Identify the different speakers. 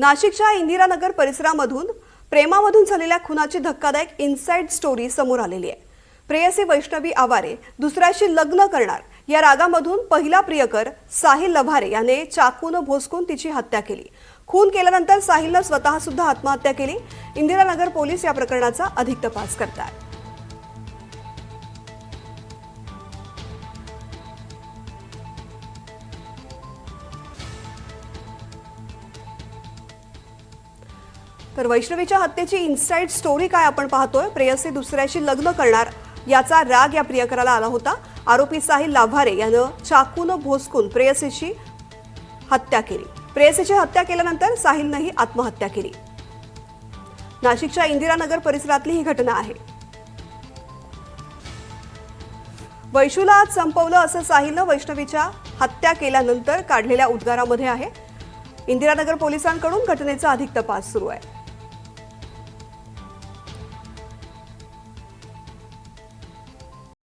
Speaker 1: नाशिकच्या इंदिरानगर परिसरामधून प्रेमामधून झालेल्या खुनाची धक्कादायक इनसाइड स्टोरी समोर आलेली आहे। प्रेयसी वैष्णवी आवारे दुसऱ्याशी लग्न करणार या रागामधून पहिला प्रियकर साहिल लभारे याने चाकून भोसकून तिची हत्या केली। खून केल्यानंतर साहिलने स्वतः सुद्धा आत्महत्या केली। इंदिरानगर पोलीस या प्रकरणाचा अधिक तपास करतात। तर वैष्णवीच्या हत्येची इनसाइड स्टोरी काय आपण पाहतोय। प्रेयसी दुसऱ्याशी लग्न करणार याचा राग या प्रियकराला आला होता। आरोपी साहिल लाभारे यानं चाकून भोसकून प्रेयसीची हत्या केली। प्रेयसीची हत्या केल्यानंतर साहिलनेही आत्महत्या केली। नाशिकच्या इंदिरानगर परिसरातली ही घटना आहे। वैशूला आज संपवलं असं साहिलने वैष्णवीच्या हत्या केल्यानंतर काढलेल्या उद्गारामध्ये आहे। इंदिरानगर पोलिसांकडून घटनेचा अधिक तपास सुरू आहे।